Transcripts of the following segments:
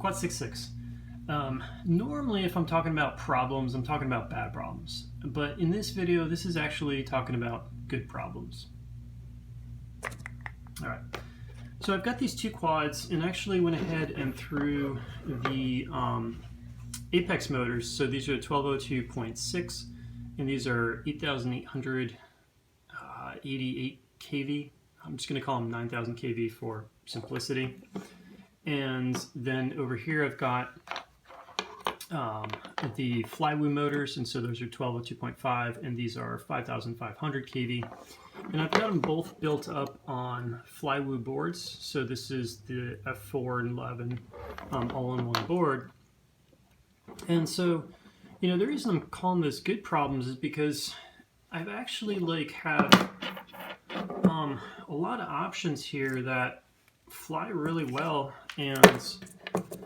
Quad 66. Normally if I'm talking about problems, I'm talking about bad problems. But in this video, this is actually talking about good problems. Alright, so I've got these two quads and actually went ahead and threw the Apex motors. So these are 1202.6 and these are 8,888 kV. I'm just going to call them 9,000 kV for simplicity. And then over here I've got the Flywoo motors, and so those are 1202.5 and these are 5,500 kV. And I've got them both built up on Flywoo boards. So this is the F4 and 11 all-in-one board. And so, you know, the reason I'm calling this good problems is because I've actually have a lot of options here that fly really well, and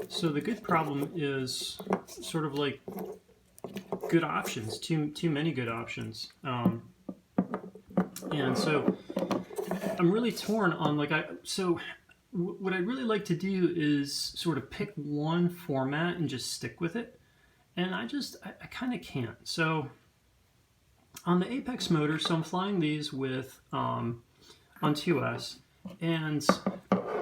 so the good problem is sort of like good options, too many good options, and so I'm really torn on what I'd really like to do is sort of pick one format and just stick with it, and I kind of can't. So on the Apex motor, so I'm flying these with on 2S, and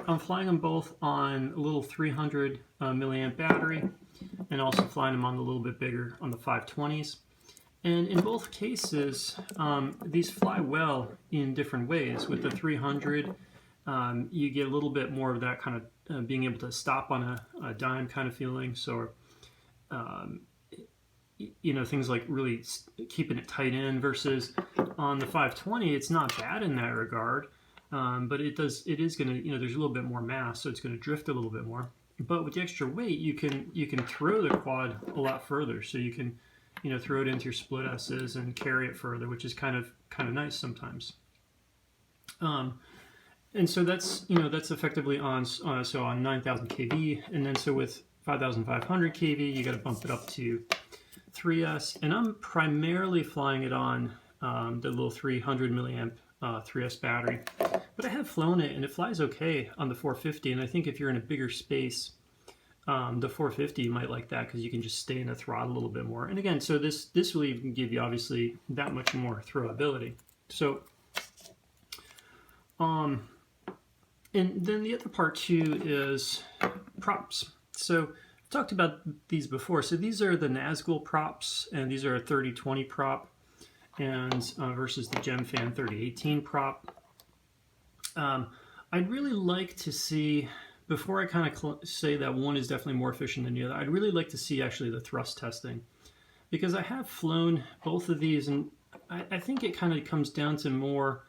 I'm flying them both on a little 300 milliamp battery, and also flying them on a little bit bigger on the 520s. And in both cases, these fly well in different ways. With the 300, you get a little bit more of that kind of being able to stop on a dime kind of feeling. So, you know, things like really keeping it tight in, versus on the 520, it's not bad in that regard. But it is going to, you know, there's a little bit more mass, so it's going to drift a little bit more. But with the extra weight, you can throw the quad a lot further. So you can, you know, throw it into your split S's and carry it further, which is kind of nice sometimes. And so that's, you know, that's effectively on 9,000 kV, and then so with 5,500 kV, you got to bump it up to 3S, and I'm primarily flying it on the little 300 milliamp 3S battery, but I have flown it and it flies okay on the 450, and I think if you're in a bigger space, the 450 you might like that because you can just stay in the throttle a little bit more. And again, so this will even give you obviously that much more throwability. So and then the other part too is props. So I've talked about these before. So these are the Nazgul props, and these are a 3020 prop, and versus the Gemfan 3018 prop. I'd really like to see, before I kind of say that one is definitely more efficient than the other, I'd really like to see actually the thrust testing, because I have flown both of these, and I think it kind of comes down to more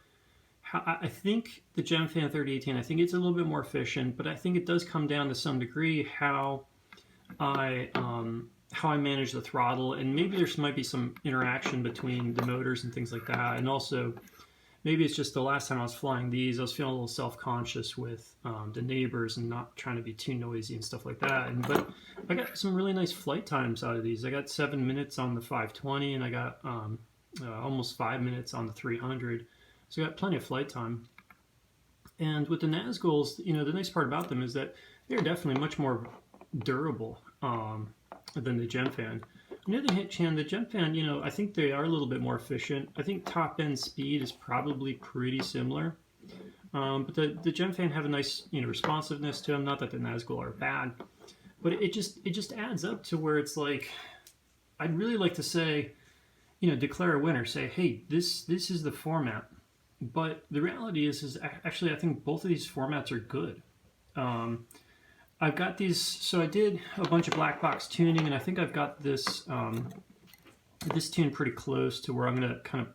how I think the Gemfan 3018, I think it's a little bit more efficient, but I think it does come down to some degree how I manage the throttle, and maybe there might be some interaction between the motors and things like that. And also, maybe it's just the last time I was flying these, I was feeling a little self-conscious with the neighbors and not trying to be too noisy and stuff like that. But I got some really nice flight times out of these. I got 7 minutes on the 520, and I got almost 5 minutes on the 300. So I got plenty of flight time. And with the Nazguls, you know, the nice part about them is that they're definitely much more durable than the Gemfan. On the other hand, the Gemfan, you know, I think they are a little bit more efficient. I think top end speed is probably pretty similar, but the Gemfan have a nice, you know, responsiveness to them. Not that the Nazgul are bad, but it just adds up to where it's like, I'd really like to say, you know, declare a winner. Say, hey, this is the format. But the reality is actually I think both of these formats are good. I've got these, so I did a bunch of black box tuning, and I think I've got this this tune pretty close to where I'm going to kind of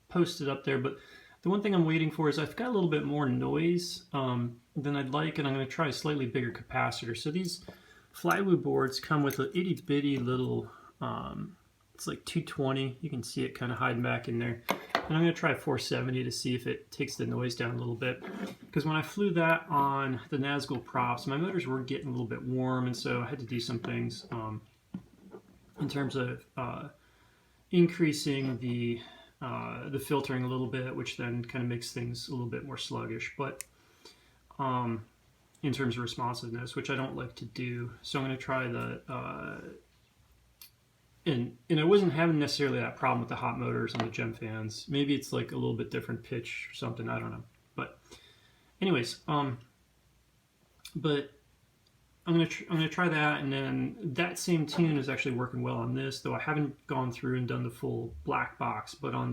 post it up there. But the one thing I'm waiting for is I've got a little bit more noise than I'd like, and I'm going to try a slightly bigger capacitor. So these Flywoo boards come with an itty bitty little, it's like 220. You can see it kind of hiding back in there. And I'm going to try 470 to see if it takes the noise down a little bit. Because when I flew that on the Nazgul props, my motors were getting a little bit warm, and so I had to do some things in terms of increasing the filtering a little bit, which then kind of makes things a little bit more sluggish. But in terms of responsiveness, which I don't like to do. So I'm going to try the, and I wasn't having necessarily that problem with the hot motors and the gem fans. Maybe it's like a little bit different pitch or something. I don't know. But anyways, but I'm gonna try that, and then that same tune is actually working well on this, though I haven't gone through and done the full black box. But on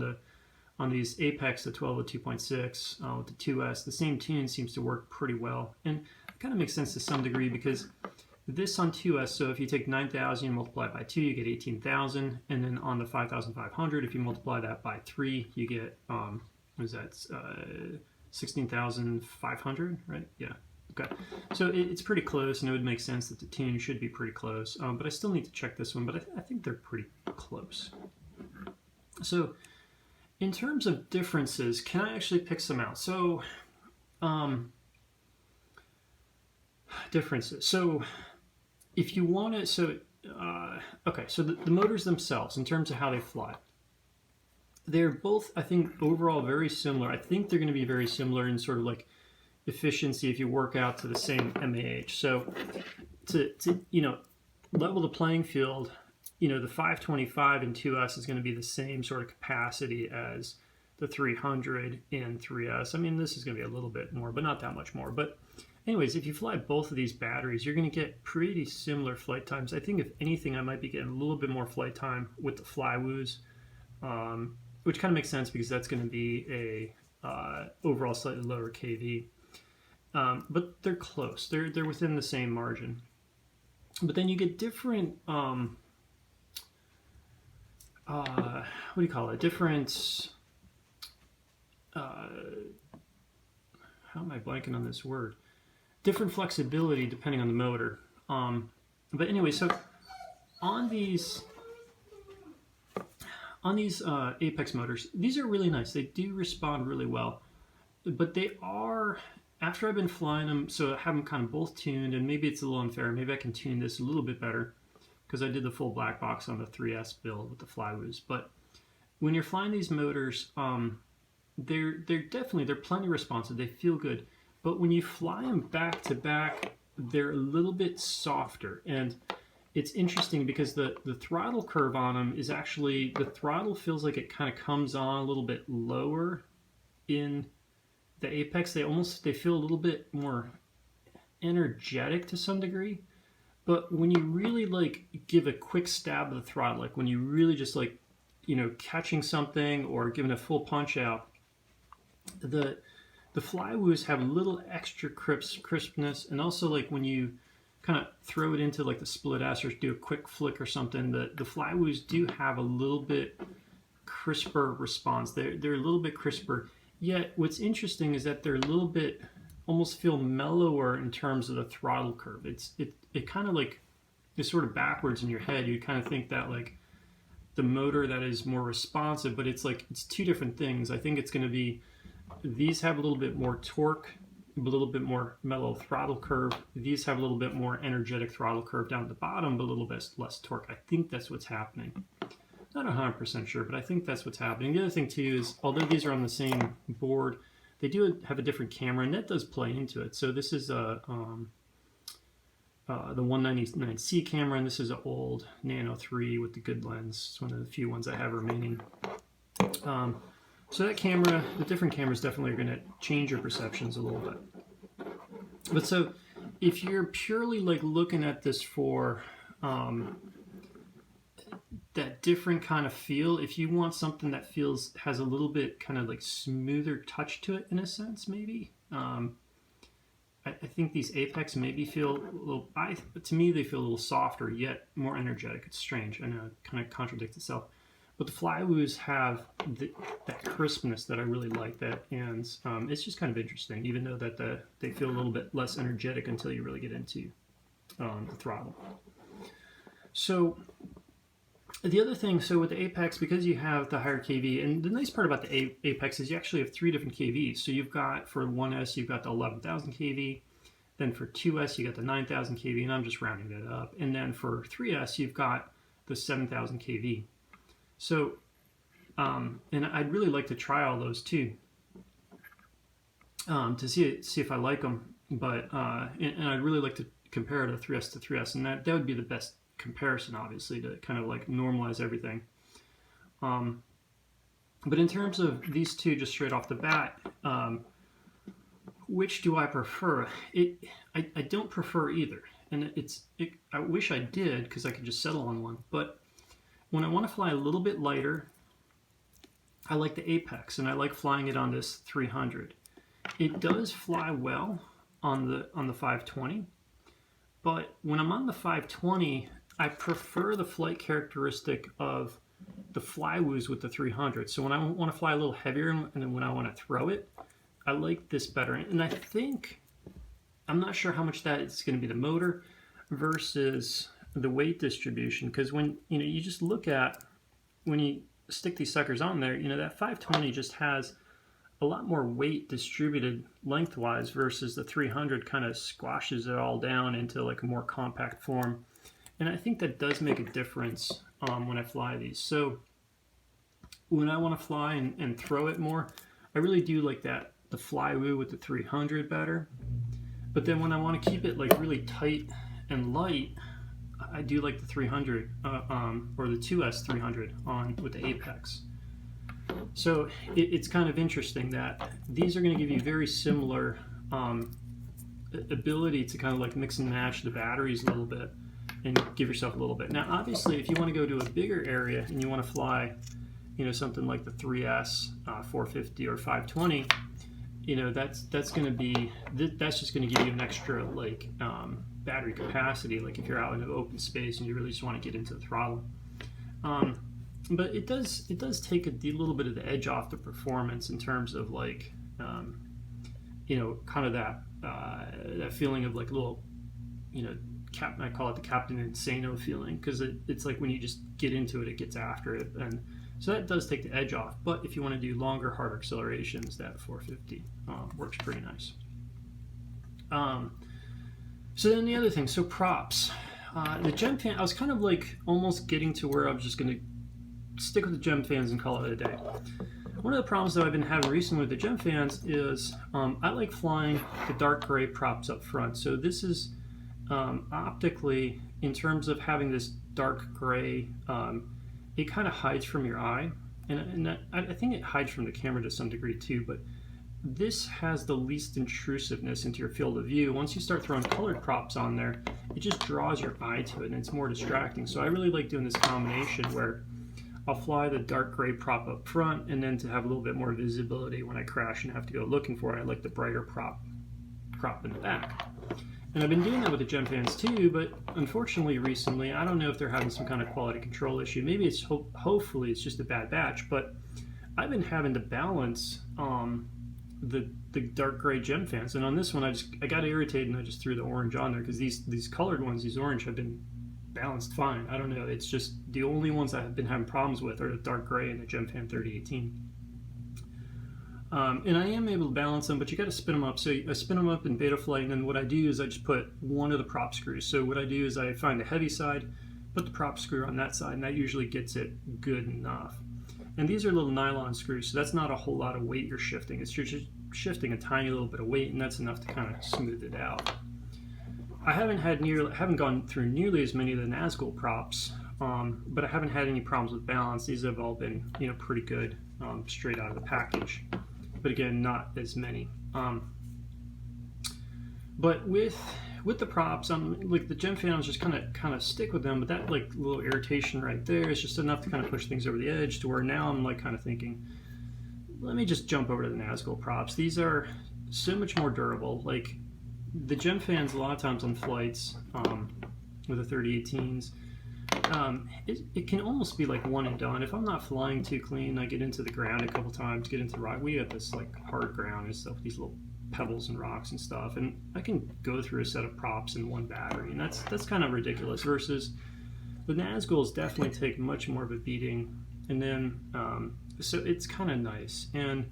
these Apex, the 1202.6 with the 2S, the same tune seems to work pretty well, and it kind of makes sense to some degree because this on 2S. So if you take 9,000 and multiply it by 2, you get 18,000, and then on the 5,500, if you multiply that by 3, you get what is that? 16,500, right? Yeah. Okay, so it's pretty close, and it would make sense that the tune should be pretty close, but I still need to check this one, but I think they're pretty close. So in terms of differences, can I actually pick some out? So differences. So if you want to, so okay, so the motors themselves, in terms of how they fly, they're both, I think, overall very similar. I think they're going to be very similar in sort of like efficiency if you work out to the same MAH. So to level the playing field, the 525 in 2S is going to be the same sort of capacity as the 300 in 3S. I mean, this is going to be a little bit more, but not that much more. But anyways, if you fly both of these batteries, you're going to get pretty similar flight times. I think if anything, I might be getting a little bit more flight time with the Flywoos, which kind of makes sense because that's going to be a overall slightly lower KV. But they're close. They're within the same margin. But then you get different, what do you call it? Different, how am I blanking on this word? Different flexibility depending on the motor. But anyway, so on these Apex motors, these are really nice. They do respond really well, but they are, after I've been flying them, so I have them kind of both tuned, and maybe it's a little unfair. Maybe I can tune this a little bit better because I did the full black box on the 3S build with the Flywoos. But when you're flying these motors, they're plenty responsive. They feel good. But when you fly them back to back, they're a little bit softer. And it's interesting because the throttle curve on them is actually, the throttle feels like it kind of comes on a little bit lower in the Apex. They feel a little bit more energetic to some degree. But when you really like give a quick stab of the throttle, like when you really just like, catching something or giving a full punch out, the Flywoos have a little extra crispness, and also like when you kind of throw it into like the split S or do a quick flick or something, the Flywoos do have a little bit crisper response. They're a little bit crisper. Yet what's interesting is that they're a little bit, almost feel mellower in terms of the throttle curve. It kind of like is sort of backwards in your head. You kind of think that like the motor that is more responsive, but it's like it's two different things. I think it's going to be, these have a little bit more torque, a little bit more mellow throttle curve. These have a little bit more energetic throttle curve down at the bottom, but a little bit less torque. I think that's what's happening. Not 100% sure, but I think that's what's happening. The other thing too is, although these are on the same board, they do have a different camera, and that does play into it. So this is the 199C camera, and this is an old Nano 3 with the good lens. It's one of the few ones I have remaining. So that camera, the different cameras definitely are going to change your perceptions a little bit. But so if you're purely like looking at this for that different kind of feel, if you want something that has a little bit kind of like smoother touch to it in a sense, maybe. I think these Apex maybe feel a little, to me they feel a little softer yet more energetic. It's strange. I know it kind of contradicts itself. But the Flywoos have that crispness that I really like, and it's just kind of interesting, even though that they feel a little bit less energetic until you really get into the throttle. So the other thing, so with the Apex, because you have the higher KV, and the nice part about the Apex is you actually have 3 different KVs. So you've got, for 1S, you've got the 11,000 KV, then for 2S, you got the 9,000 KV, and I'm just rounding it up. And then for 3S, you've got the 7,000 KV. So, and I'd really like to try all those too, to see if I like them. but and I'd really like to compare it to 3S to 3S, and that would be the best comparison, obviously, to kind of like normalize everything. But in terms of these two, just straight off the bat, which do I prefer? I don't prefer either, and I wish I did because I could just settle on one. But when I want to fly a little bit lighter, I like the Apex, and I like flying it on this 300. It does fly well on the 520, but when I'm on the 520, I prefer the flight characteristic of the Flywoos with the 300. So when I want to fly a little heavier and then when I want to throw it, I like this better. And I think, I'm not sure how much that is going to be the motor versus the weight distribution, because when you just look at, when you stick these suckers on there, that 520 just has a lot more weight distributed lengthwise versus the 300 kind of squashes it all down into like a more compact form. And I think that does make a difference when I fly these. So when I want to fly and throw it more, I really do like the Flywoo with the 300 better. But then when I want to keep it like really tight and light, I do like the 300 or the 2S 300 on with the Apex. So it's kind of interesting that these are going to give you very similar ability to kind of like mix and match the batteries a little bit and give yourself a little bit. Now, obviously, if you want to go to a bigger area and you want to fly, something like the 3S 450 or 520, that's going to be, that's just going to give you an extra like battery capacity. Like if you're out in an open space and you really just want to get into the throttle. But it does take a little bit of the edge off the performance in terms of like, kind of that feeling of like a little, I call it the Captain Insano feeling, because it's like when you just get into it, it gets after it, and so that does take the edge off. But if you want to do longer, harder accelerations, that 450 works pretty nice. So then the other thing, so props, the gem fan, I was kind of like almost getting to where I was just going to stick with the gem fans and call it a day. One of the problems that I've been having recently with the gem fans is I like flying the dark gray props up front. So this is optically, in terms of having this dark gray, it kind of hides from your eye, and I think it hides from the camera to some degree too, but this has the least intrusiveness into your field of view. Once you start throwing colored props on there, it just draws your eye to it and it's more distracting. So I really like doing this combination where I'll fly the dark gray prop up front, and then to have a little bit more visibility when I crash and have to go looking for it, I like the brighter prop in the back. And I've been doing that with the gem fans too, but unfortunately recently, I don't know if they're having some kind of quality control issue. Maybe it's hopefully it's just a bad batch, but I've been having to balance the dark gray gem fans. And on this one, I got irritated and I just threw the orange on there, because these colored ones, these orange, have been balanced fine. I don't know, it's just the only ones I have been having problems with are the dark gray and the Gemfan 3018. And I am able to balance them, but you got to spin them up. So I spin them up in Betaflight, and then what I do is I just put one of the prop screws. So what I do is I find the heavy side, put the prop screw on that side, and that usually gets it good enough. And these are little nylon screws, so that's not a whole lot of weight you're shifting. It's just shifting a tiny little bit of weight, and that's enough to kind of smooth it out. I haven't gone through nearly as many of the Nazgul props, but I haven't had any problems with balance. These have all been, pretty good straight out of the package. But again, not as many. But with the props, like the Gemfan, I was just kind of stick with them. But that like little irritation right there is just enough to kind of push things over the edge to where now I'm like kind of thinking, let me just jump over to the Nazgul props. These are so much more durable. Like the Gemfans, a lot of times on flights with the 3018s, it can almost be like one and done. If I'm not flying too clean, I get into the ground a couple times, get into the rock. We have this like hard ground and stuff, these little pebbles and rocks and stuff, and I can go through a set of props in one battery, and that's kind of ridiculous. Versus the Nazguls definitely take much more of a beating, and then so it's kind of nice. And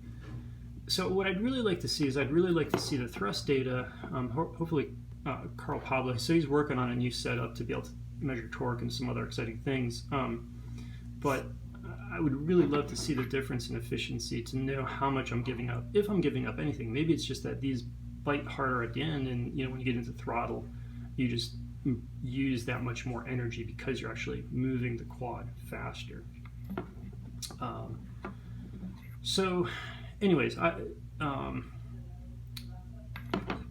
so what I'd really like to see is the thrust data. Hopefully, Carl Pablo, so he's working on a new setup to be able to measure torque and some other exciting things. But I would really love to see the difference in efficiency, to know how much I'm giving up, if I'm giving up anything. Maybe it's just that these bite harder at the end, and when you get into throttle, you just use that much more energy because you're actually moving the quad faster. So anyways,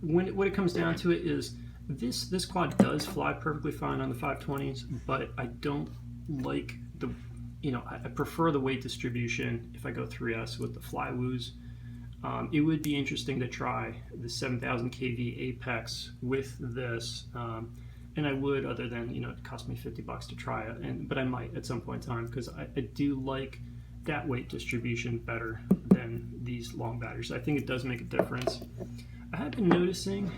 when it comes down to it is this quad does fly perfectly fine on the 520s, but I don't like the, I prefer the weight distribution if I go 3S with the Flywoos. It would be interesting to try the 7,000 kV Apex with this, and I would, other than it cost me $50 to try it, but I might at some point in time, because I do like that weight distribution better than these long batteries. I think it does make a difference. I have been noticing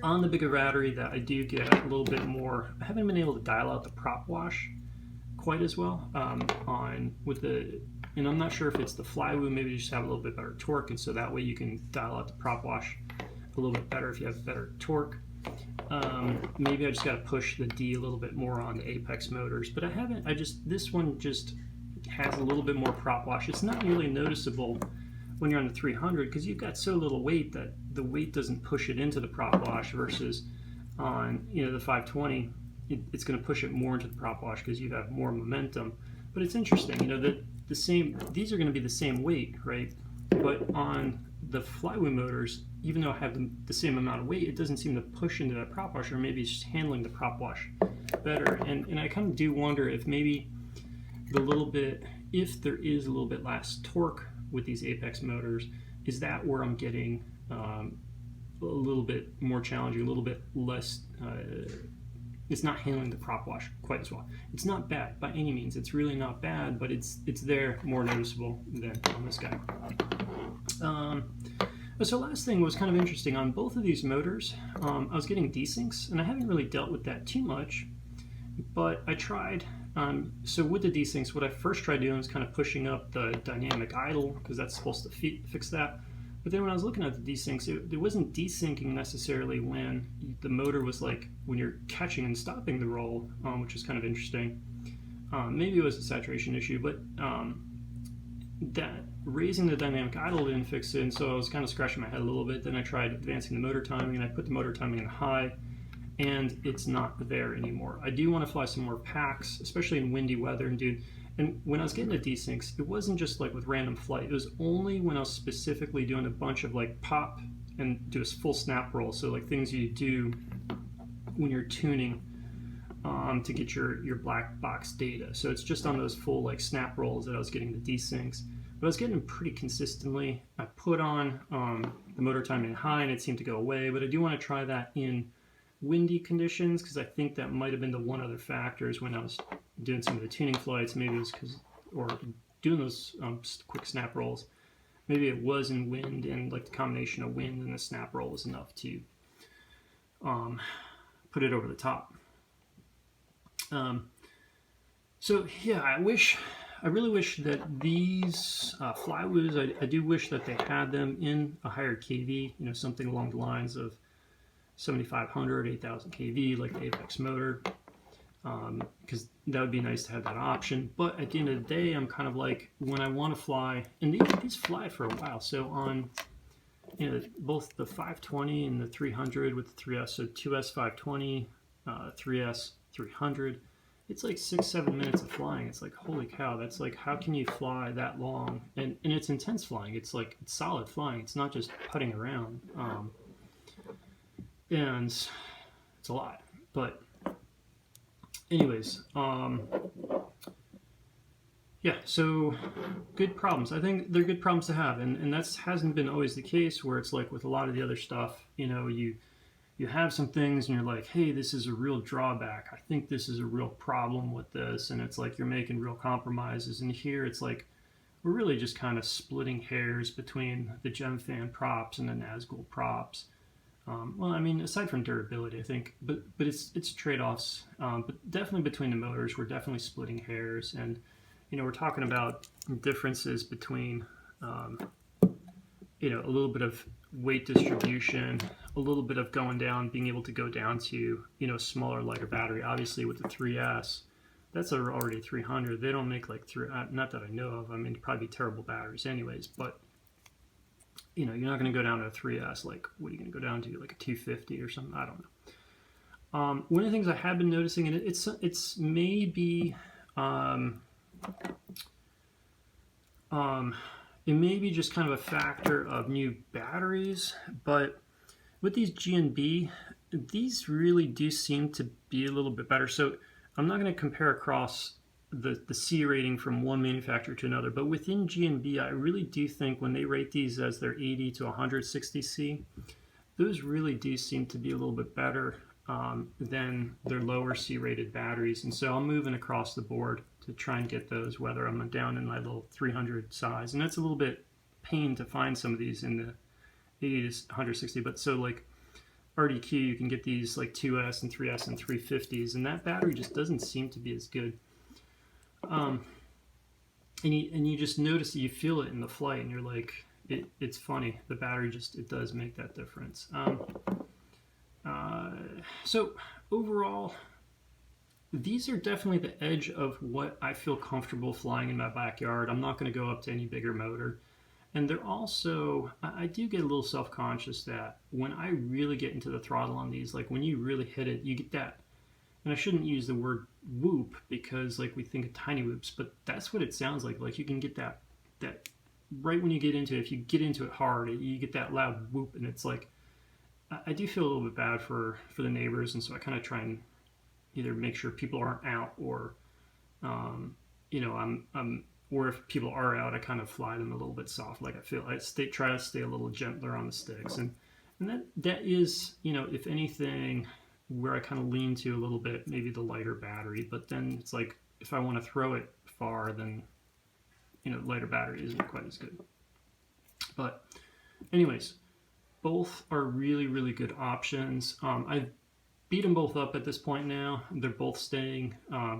on the bigger battery that I do get a little bit more. I haven't been able to dial out the prop wash quite as well and I'm not sure if it's the Flywoo. Maybe you just have a little bit better torque, and so that way you can dial out the prop wash a little bit better if you have better torque. Maybe I just got to push the D a little bit more on the Apex motors, but I haven't. This one just has a little bit more prop wash. It's not really noticeable when you're on the 300 because you've got so little weight that the weight doesn't push it into the prop wash, versus on the 520 it's going to push it more into the prop wash because you have more momentum. But it's interesting, these are going to be the same weight, right? But on the Flywoo motors, even though I have the same amount of weight, it doesn't seem to push into that prop wash, or maybe it's just handling the prop wash better. And I kind of do wonder if maybe if there is a little bit less torque with these Apex motors, is that where I'm getting a little bit more challenging, a little bit less, it's not handling the prop wash quite as well. It's not bad by any means, it's really not bad, but it's there more noticeable than on this guy. So last thing was kind of interesting, on both of these motors, I was getting desyncs, and I haven't really dealt with that too much, but I tried. So with the desyncs, what I first tried doing was kind of pushing up the dynamic idle, because that's supposed to fix that. But then when I was looking at the desyncs, it wasn't desyncing necessarily when the motor was when you're catching and stopping the roll, which is kind of interesting. Maybe it was a saturation issue, but that raising the dynamic idle didn't fix it, and so I was kind of scratching my head a little bit. Then I tried advancing the motor timing, and I put the motor timing in high, and it's not there anymore. I do want to fly some more packs, especially in windy weather, and when I was getting the desyncs, it wasn't just with random flight. It was only when I was specifically doing a bunch of pop and do a full snap roll. So things you do when you're tuning to get your black box data. So it's just on those full snap rolls that I was getting the desyncs. But I was getting them pretty consistently. I put on the motor timing high, and it seemed to go away. But I do want to try that in windy conditions, because I think that might have been the one other factors when I was doing some of the tuning flights. Maybe it was or doing those quick snap rolls, maybe it was in wind, and the combination of wind and the snap roll was enough to put it over the top. So yeah, I really wish that these Flywoos, I do wish that they had them in a higher KV, something along the lines of 7,500, 8,000 kV, like the Apex motor, because that would be nice to have that option. But at the end of the day, I'm kind of when I want to fly, and these fly for a while. So on both the 520 and the 300 with the 3S, so 2S 520, 3S 300, it's 6-7 minutes of flying. It's holy cow, that's how can you fly that long? And it's intense flying. It's it's solid flying. It's not just putting around. And it's a lot. But anyways, yeah, so good problems. I think they're good problems to have, and that hasn't been always the case, where it's with a lot of the other stuff, you have some things and you're hey, this is a real drawback. I think this is a real problem with this, and it's you're making real compromises. And here it's we're really just kind of splitting hairs between the Gemfan props and the Nazgul props. Well, I mean, aside from durability, I think, but it's trade-offs. But definitely between the motors, we're definitely splitting hairs, and we're talking about differences between a little bit of weight distribution, a little bit of being able to go down to a smaller, lighter battery. Obviously, with the 3S, that's already 300. They don't make not that I know of. I mean, it'd probably be terrible batteries anyways, but you know, you're not going to go down to a 3S. Like, what are you going to go down to? Like a 250 or something? I don't know. One of the things I have been noticing, and it's maybe it may be just kind of a factor of new batteries, but with these GNB, these really do seem to be a little bit better. So I'm not going to compare across the C rating from one manufacturer to another, but within GNB, I really do think when they rate these as their 80 to 160 C, those really do seem to be a little bit better than their lower C rated batteries. And so I'm moving across the board to try and get those, whether I'm down in my little 300 size. And that's a little bit pain to find some of these in the 80 to 160, but so like RDQ, you can get these like 2S and 3S and 350s, and that battery just doesn't seem to be as good. And you just notice that you feel it in the flight, and you're like, it's funny. The battery just, it does make that difference. So overall, these are definitely the edge of what I feel comfortable flying in my backyard. I'm not going to go up to any bigger motor. And they're also, I do get a little self-conscious that when I really get into the throttle on these, like when you really hit it, you get that, and I shouldn't use the word whoop because like we think of tiny whoops, but that's what it sounds like you can get that right when you get into it. If you get into it hard, you get that loud whoop, and it's like, I do feel a little bit bad for the neighbors, and so I kind of try and either make sure people aren't out, or you know, or if people are out, I kind of fly them a little bit soft. Like I try to stay a little gentler on the sticks, and that is, you know, if anything, where I kind of lean to a little bit, maybe the lighter battery. But then it's like, if I want to throw it far, then, you know, lighter battery isn't quite as good. But anyways, both are really, really good options. I've beat them both up at this point now. They're both staying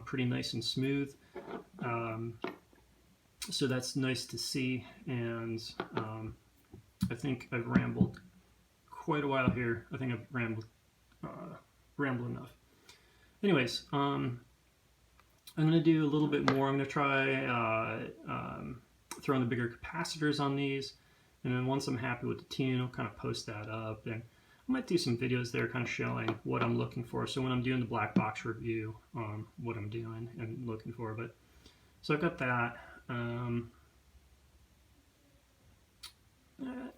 pretty nice and smooth. So that's nice to see. And I think I've rambled quite a while here. I think I've rambled enough. Anyways, I'm going to do a little bit more. I'm going to try throwing the bigger capacitors on these. And then once I'm happy with the tune, I'll kind of post that up. And I might do some videos there kind of showing what I'm looking for. So when I'm doing the black box review, what I'm doing and looking for. But so I've got that.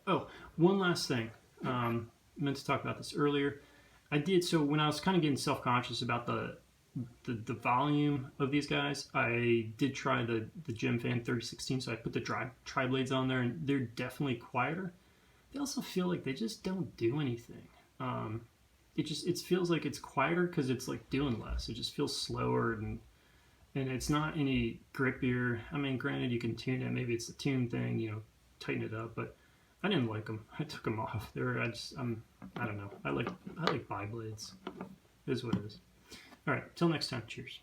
Oh, one last thing. I meant to talk about this earlier. I did, so when I was kind of getting self-conscious about the volume of these guys, I did try the Gemfan 3016, so I put the tri-blades on there, and they're definitely quieter. They also feel like they just don't do anything. It feels like it's quieter because it's like doing less. It just feels slower, and it's not any grippier. I mean, granted, you can tune it. Maybe it's the tune thing, you know, tighten it up, but I didn't like them. I took them off. I don't know. I like bi-blades. It is what it is. All right, till next time. Cheers.